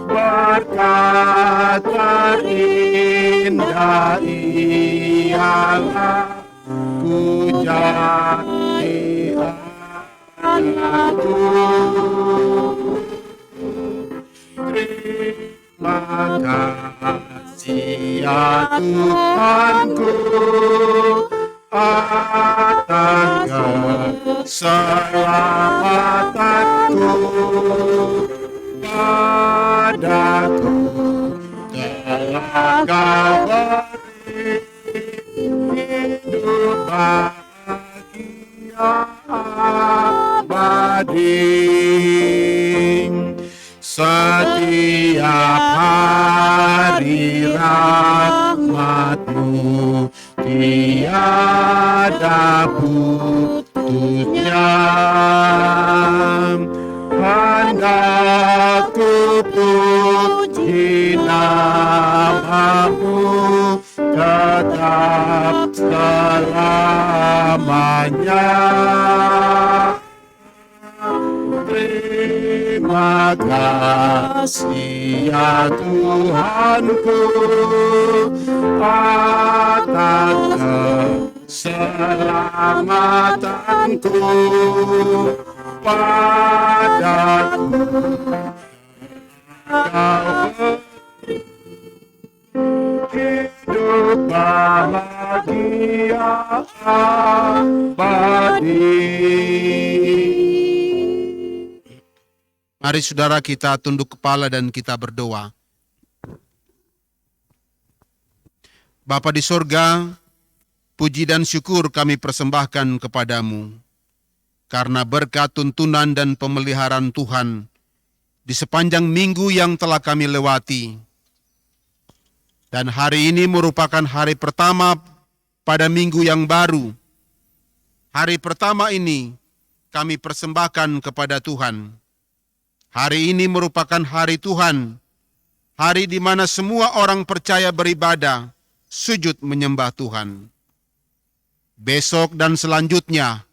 berkat terindah ialah ku jadi anakku. Terima kasih ya Tuhanku atas keselamatanku padaku, telah Kau beri hidup bahagia abadi. Setiap hari rahmat-Mu tiada putusnya, hendak ku puji nama-Mu tetap selamanya. Terima kasih ya Tuhanku atas keselamatanku padaku, Kau hidup bahagia abadi. Mari saudara kita tunduk kepala dan kita berdoa. Bapa di sorga, puji dan syukur kami persembahkan kepadamu, karena berkat tuntunan dan pemeliharaan Tuhan di sepanjang minggu yang telah kami lewati. Dan hari ini merupakan hari pertama pada minggu yang baru. Hari pertama ini kami persembahkan kepada Tuhan. Hari ini merupakan hari Tuhan, hari di mana semua orang percaya beribadah, sujud menyembah Tuhan. Besok dan selanjutnya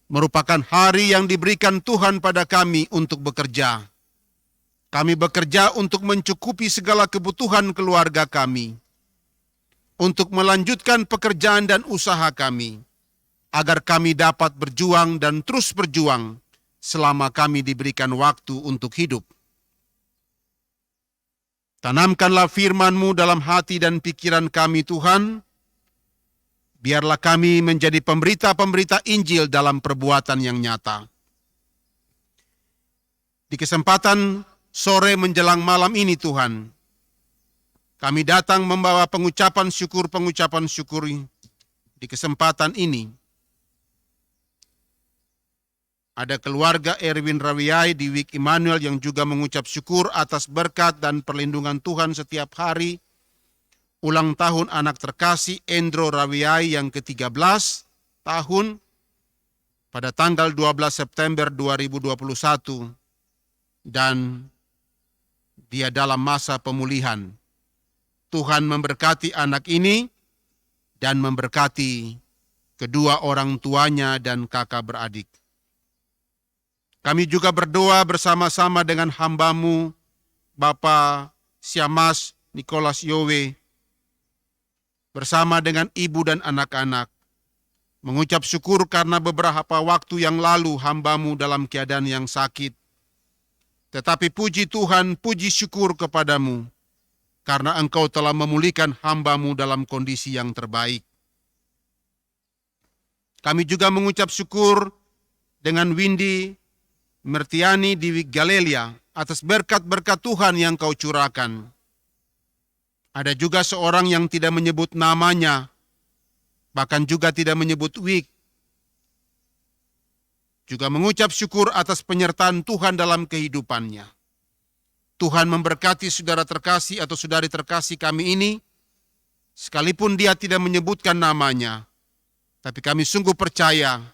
merupakan hari yang diberikan Tuhan pada kami untuk bekerja. Kami bekerja untuk mencukupi segala kebutuhan keluarga kami, untuk melanjutkan pekerjaan dan usaha kami, agar kami dapat berjuang dan terus berjuang selama kami diberikan waktu untuk hidup. Tanamkanlah firman-Mu dalam hati dan pikiran kami, Tuhan. Biarlah kami menjadi pemberita-pemberita Injil dalam perbuatan yang nyata. Di kesempatan sore menjelang malam ini, Tuhan, kami datang membawa pengucapan syukur di kesempatan ini. Ada keluarga Erwin Rawiai di Wik Immanuel yang juga mengucap syukur atas berkat dan perlindungan Tuhan setiap hari. Ulang tahun anak terkasih Endro Rawiai yang ke-13 tahun pada tanggal 12 September 2021. Dan dia dalam masa pemulihan. Tuhan memberkati anak ini dan memberkati kedua orang tuanya dan kakak beradik. Kami juga berdoa bersama-sama dengan hamba-Mu, Bapak Siamas Nicholas Yowe, bersama dengan ibu dan anak-anak, mengucap syukur karena beberapa waktu yang lalu hamba-Mu dalam keadaan yang sakit. Tetapi puji Tuhan, puji syukur kepadamu, karena Engkau telah memulihkan hamba-Mu dalam kondisi yang terbaik. Kami juga mengucap syukur dengan Windy Mertiani di Wik Galelia atas berkat-berkat Tuhan yang Kau curahkan. Ada juga seorang yang tidak menyebut namanya, bahkan juga tidak menyebut Wik, juga mengucap syukur atas penyertaan Tuhan dalam kehidupannya. Tuhan memberkati saudara terkasih atau saudari terkasih kami ini, sekalipun dia tidak menyebutkan namanya, tapi kami sungguh percaya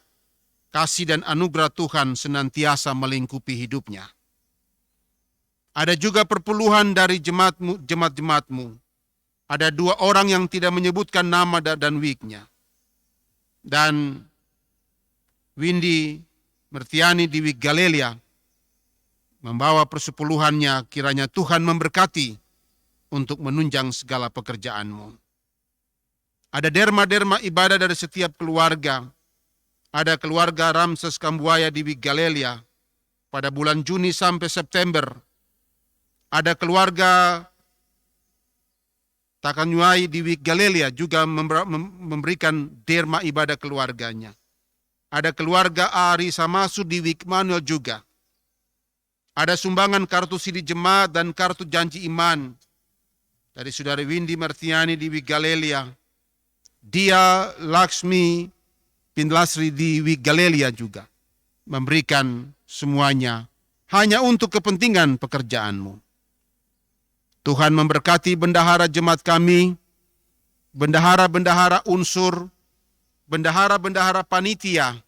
kasih dan anugerah Tuhan senantiasa melingkupi hidupnya. Ada juga perpuluhan dari jemaat-jemaat-Mu. Ada 2 orang yang tidak menyebutkan nama dan wiknya. Dan Windy Mertiani di Wik Galelia membawa persepuluhannya, kiranya Tuhan memberkati untuk menunjang segala pekerjaan-Mu. Ada derma-derma ibadah dari setiap keluarga. Ada keluarga Ramses Kambuaya di Wik Galelia pada bulan Juni sampai September. Ada keluarga Takanyuai di Wik Galelia juga memberikan derma ibadah keluarganya. Ada keluarga Ari Samasu di Wik Immanuel juga. Ada sumbangan kartu sidi jemaat dan kartu janji iman dari saudari Windy Martiani di Wik Galelia. Dia Laksmi Pindlasri di Wik Galelia juga memberikan semuanya hanya untuk kepentingan pekerjaan-Mu. Tuhan memberkati bendahara jemaat kami, bendahara-bendahara unsur, bendahara-bendahara panitia,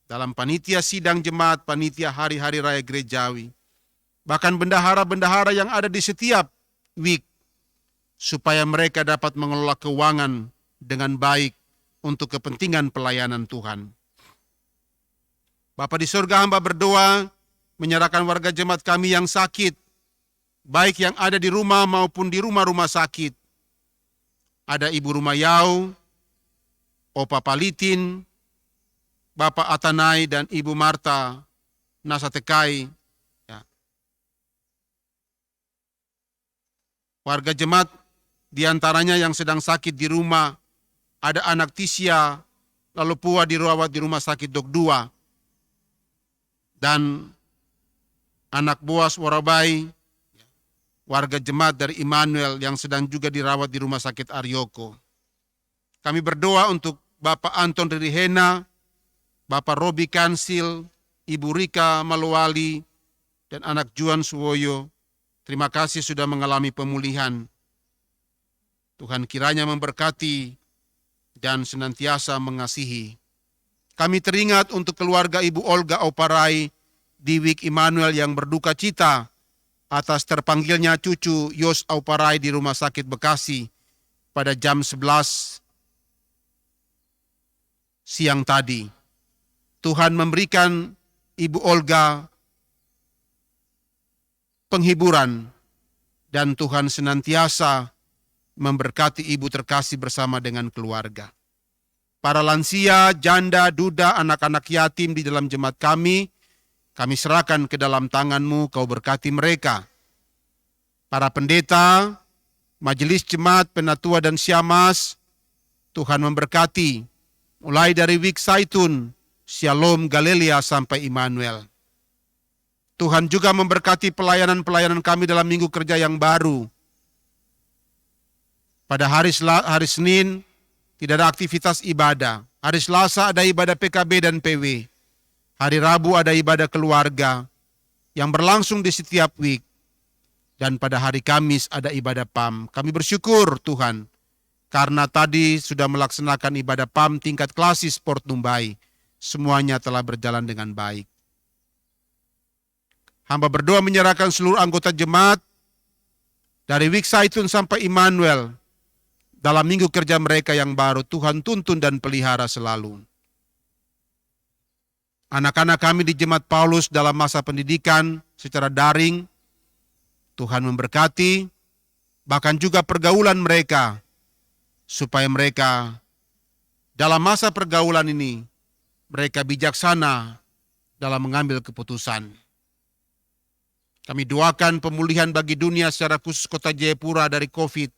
dalam panitia sidang jemaat, panitia hari-hari raya gerejawi, bahkan bendahara-bendahara yang ada di setiap wik, supaya mereka dapat mengelola keuangan dengan baik untuk kepentingan pelayanan Tuhan. Bapa di surga, hamba berdoa menyerahkan warga jemaat kami yang sakit, baik yang ada di rumah maupun di rumah-rumah sakit. Ada Ibu Rumayau, Opa Palitin, Bapak Atanai dan Ibu Marta Nasatekai. Ya. Warga jemaat diantaranya yang sedang sakit di rumah, ada anak Tisya, lalu Pua dirawat di rumah sakit Dok 2. Dan anak Boas Warabai, warga jemaat dari Immanuel yang sedang juga dirawat di Rumah Sakit Aryoko. Kami berdoa untuk Bapak Anton Ririhena, Bapak Robi Kansil, Ibu Rika Maluwali, dan anak Juan Suwoyo. Terima kasih sudah mengalami pemulihan. Tuhan kiranya memberkati dan senantiasa mengasihi. Kami teringat untuk keluarga Ibu Olga Oparai di Wik Immanuel yang berduka cita atas terpanggilnya cucu Yos Oparai di Rumah Sakit Bekasi pada jam 11 siang tadi. Tuhan memberikan Ibu Olga penghiburan dan Tuhan senantiasa memberkati ibu terkasih bersama dengan keluarga. Para lansia, janda, duda, anak-anak yatim di dalam jemaat kami serahkan ke dalam tangan-Mu, Kau berkati mereka. Para pendeta, majelis jemaat, penatua dan syamas, Tuhan memberkati, mulai dari Wik Saitun, Shalom, Galilea sampai Immanuel. Tuhan juga memberkati pelayanan-pelayanan kami dalam minggu kerja yang baru. Pada hari Senin tidak ada aktivitas ibadah. Hari Selasa ada ibadah PKB dan PW. Hari Rabu ada ibadah keluarga yang berlangsung di setiap week. Dan pada hari Kamis ada ibadah PAM. Kami bersyukur Tuhan karena tadi sudah melaksanakan ibadah PAM tingkat klasis Port Numbai. Semuanya telah berjalan dengan baik. Hamba berdoa menyerahkan seluruh anggota jemaat dari Wik Saitun sampai Immanuel dalam minggu kerja mereka yang baru. Tuhan tuntun dan pelihara selalu. Anak-anak kami di Jemaat Paulus dalam masa pendidikan secara daring, Tuhan memberkati, bahkan juga pergaulan mereka, supaya mereka dalam masa pergaulan ini, mereka bijaksana dalam mengambil keputusan. Kami doakan pemulihan bagi dunia secara khusus Kota Jayapura dari COVID,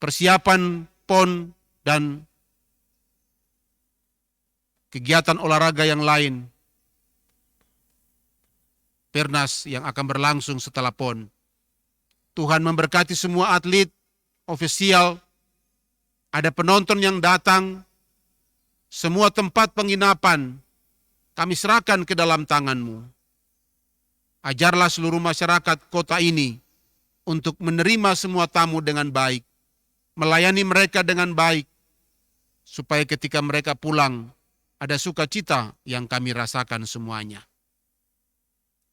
persiapan PON dan kegiatan olahraga yang lain, Pernas yang akan berlangsung setelah PON. Tuhan memberkati semua atlet, ofisial, ada penonton yang datang, semua tempat penginapan, kami serahkan ke dalam tangan-Mu. Ajarlah seluruh masyarakat kota ini untuk menerima semua tamu dengan baik, melayani mereka dengan baik, supaya ketika mereka pulang, ada sukacita yang kami rasakan semuanya.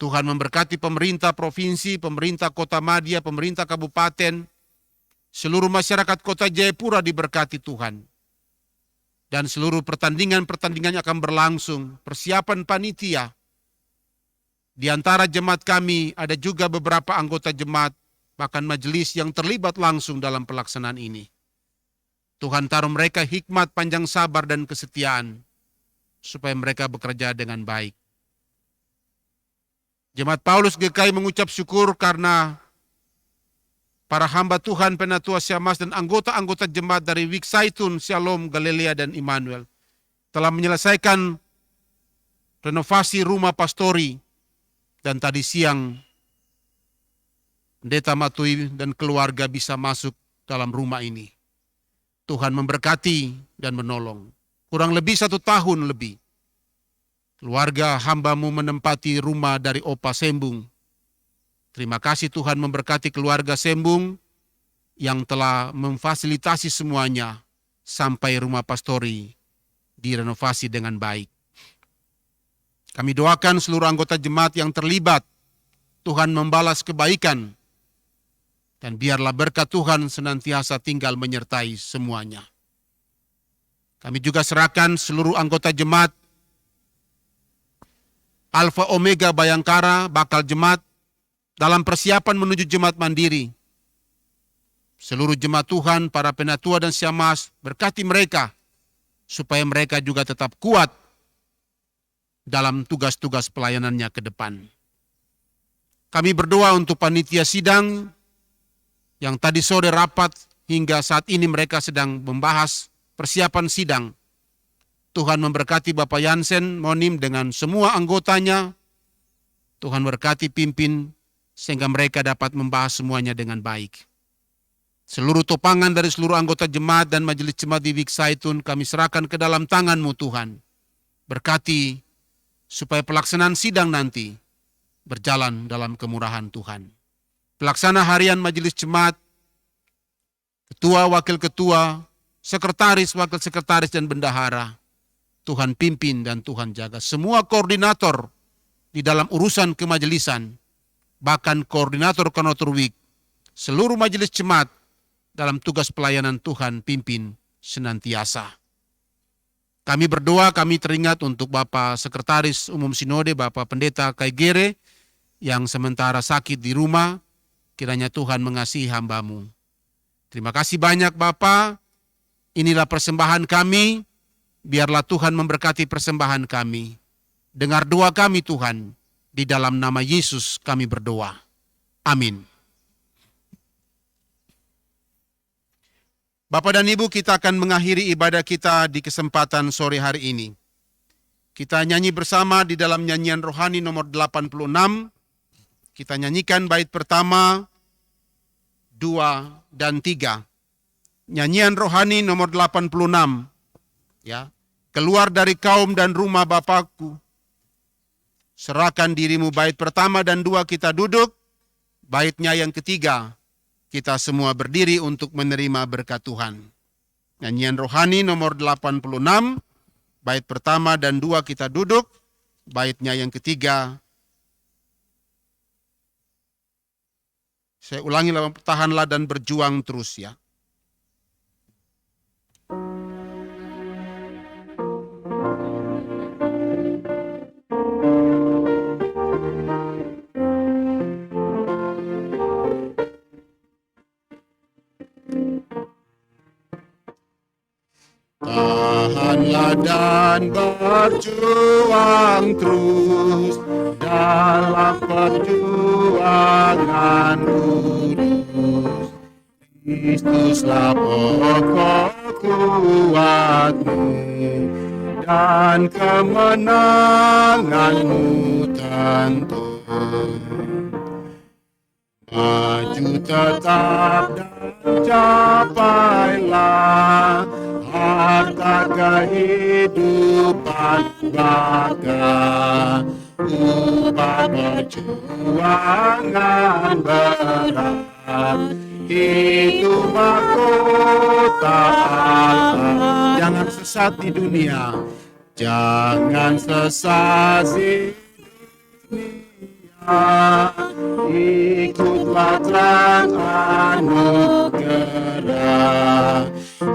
Tuhan memberkati pemerintah provinsi, pemerintah kota Madya, pemerintah kabupaten, seluruh masyarakat kota Jayapura diberkati Tuhan. Dan seluruh pertandingan-pertandingan yang akan berlangsung, persiapan panitia. Di antara jemaat kami ada juga beberapa anggota jemaat, bahkan majelis yang terlibat langsung dalam pelaksanaan ini. Tuhan taruh mereka hikmat, panjang sabar, dan kesetiaan, supaya mereka bekerja dengan baik. Jemaat Paulus GKI mengucap syukur karena para hamba Tuhan, penatua syamas, dan anggota-anggota jemaat dari Wik Saitun, Shalom, Galilea, dan Immanuel telah menyelesaikan renovasi rumah pastori, dan tadi siang Pendeta Matui dan keluarga bisa masuk dalam rumah ini. Tuhan memberkati dan menolong. Kurang lebih 1 tahun lebih, keluarga hamba-Mu menempati rumah dari Opa Sembung. Terima kasih Tuhan memberkati keluarga Sembung yang telah memfasilitasi semuanya sampai rumah pastori direnovasi dengan baik. Kami doakan seluruh anggota jemaat yang terlibat, Tuhan membalas kebaikan, dan biarlah berkat Tuhan senantiasa tinggal menyertai semuanya. Kami juga serahkan seluruh anggota jemaat Alfa Omega Bayangkara, bakal jemaat, dalam persiapan menuju jemaat mandiri. Seluruh jemaat Tuhan, para penatua dan syamas, berkati mereka, supaya mereka juga tetap kuat dalam tugas-tugas pelayanannya ke depan. Kami berdoa untuk panitia sidang yang tadi sore rapat hingga saat ini mereka sedang membahas persiapan sidang. Tuhan memberkati Bapak Yansen Monim dengan semua anggotanya. Tuhan berkati pimpin sehingga mereka dapat membahas semuanya dengan baik. Seluruh topangan dari seluruh anggota jemaat dan majelis jemaat di Wik Zaitun kami serahkan ke dalam tangan-Mu Tuhan. Berkati supaya pelaksanaan sidang nanti berjalan dalam kemurahan Tuhan. Pelaksana harian majelis jemaat, ketua, wakil ketua, sekretaris, wakil sekretaris, dan bendahara, Tuhan pimpin dan Tuhan jaga. Semua koordinator di dalam urusan kemajelisan, bahkan koordinator Wik, seluruh majelis jemaat dalam tugas pelayanan Tuhan pimpin senantiasa. Kami berdoa, kami teringat untuk Bapak Sekretaris Umum Sinode, Bapak Pendeta Kaigere, yang sementara sakit di rumah, kiranya Tuhan mengasihi hamba-Mu. Terima kasih banyak Bapak, inilah persembahan kami, biarlah Tuhan memberkati persembahan kami. Dengar doa kami Tuhan, di dalam nama Yesus kami berdoa. Amin. Bapak dan Ibu, kita akan mengakhiri ibadah kita di kesempatan sore hari ini. Kita nyanyi bersama di dalam nyanyian rohani nomor 86. Kita nyanyikan bait pertama, 2, dan 3. Nyanyian rohani nomor 86. Ya. Keluar dari kaum dan rumah Bapakku. Serahkan dirimu, bait pertama dan 2 kita duduk. Baitnya yang ketiga, kita semua berdiri untuk menerima berkat Tuhan. Nyanyian rohani nomor 86, bait pertama dan 2 kita duduk, baitnya yang ketiga. Saya ulangi, tahanlah dan berjuang terus ya. Tahanlah dan berjuang terus dalam perjuangan kudus. Kristuslah pokok kuatmu dan kemenanganmu tentu. Maju tetap dan capailah harta kehidupan baka, upah perjuangan berat, itu mahkota Allah. Jangan sesat di dunia, jangan sesat di dunia, ikutlah terang anugerah.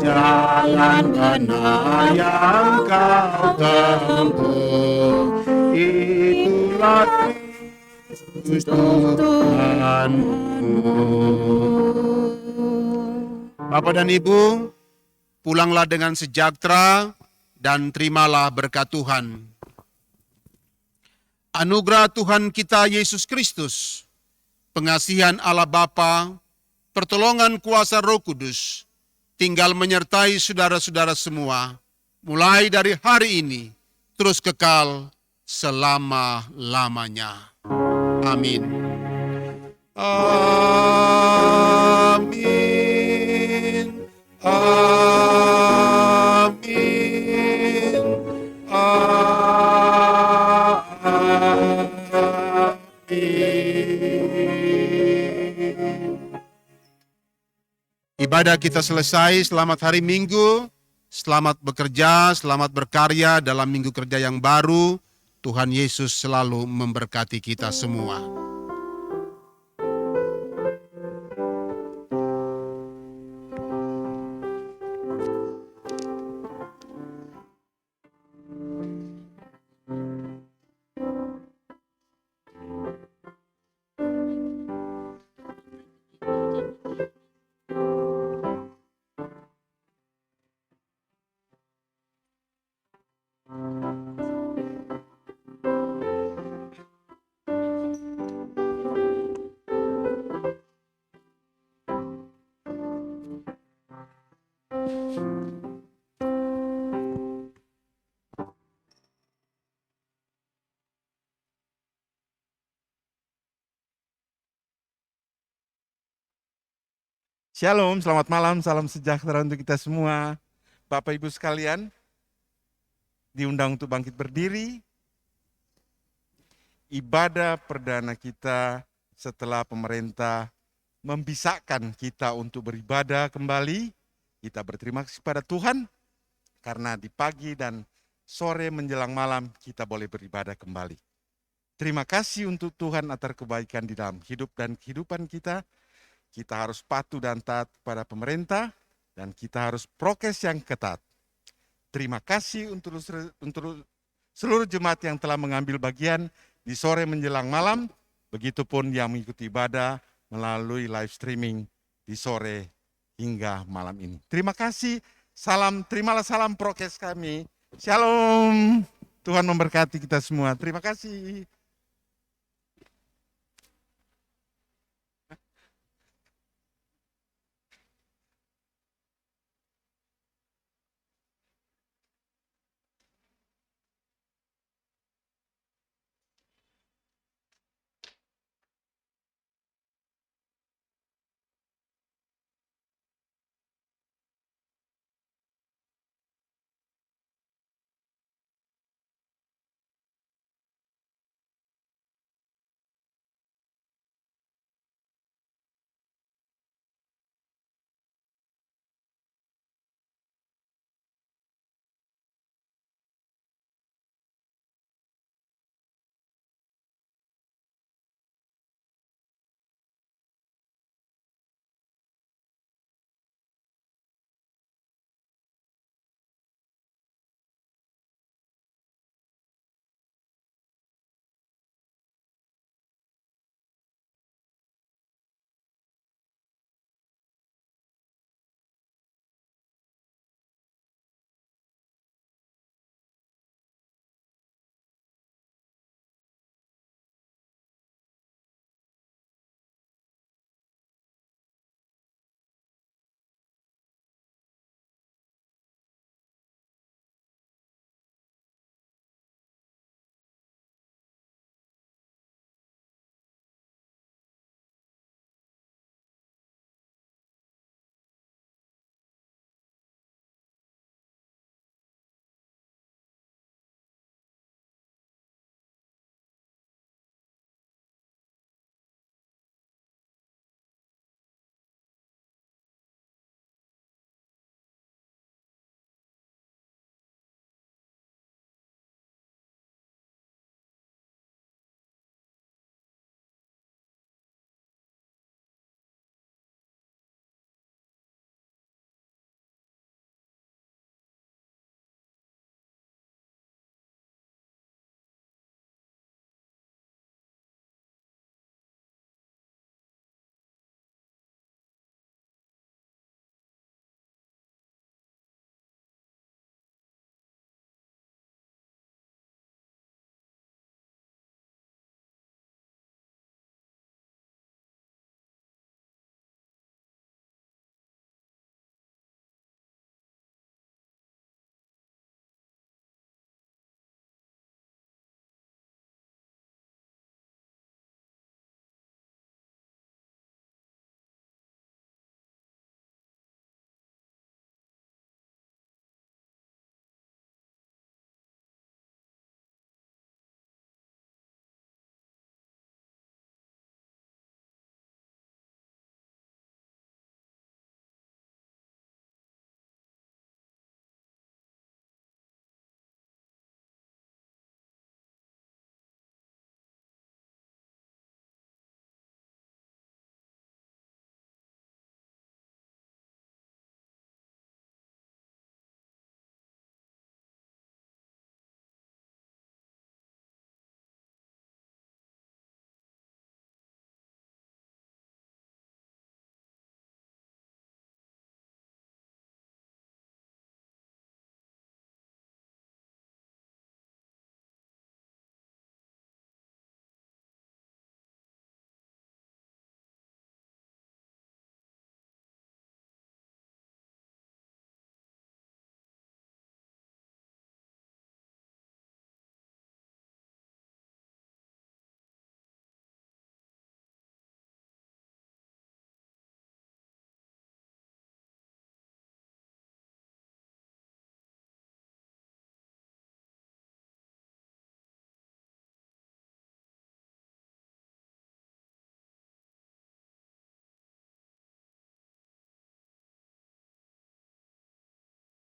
Jalan benar yang kau tempuh, itulah Kristus Tuhanmu. Bapak dan Ibu, pulanglah dengan sejahtera dan terimalah berkat Tuhan. Anugerah Tuhan kita Yesus Kristus, pengasihan Allah Bapa, pertolongan kuasa Roh Kudus, tinggal menyertai saudara-saudara semua, mulai dari hari ini, terus kekal selama-lamanya. Amin. Amin. Amin. Ibadah kita selesai, selamat hari Minggu, selamat bekerja, selamat berkarya dalam minggu kerja yang baru. Tuhan Yesus selalu memberkati kita semua. Shalom, selamat malam, salam sejahtera untuk kita semua. Bapak Ibu sekalian, diundang untuk bangkit berdiri. Ibadah perdana kita setelah pemerintah membisakkan kita untuk beribadah kembali. Kita berterima kasih pada Tuhan, karena di pagi dan sore menjelang malam kita boleh beribadah kembali. Terima kasih untuk Tuhan atas kebaikan di dalam hidup dan kehidupan kita. Kita harus patuh dan taat pada pemerintah, dan kita harus prokes yang ketat. Terima kasih untuk seluruh jemaat yang telah mengambil bagian di sore menjelang malam, begitupun yang mengikuti ibadah melalui live streaming di sore hingga malam ini. Terima kasih, terimalah salam prokes kami. Shalom, Tuhan memberkati kita semua. Terima kasih.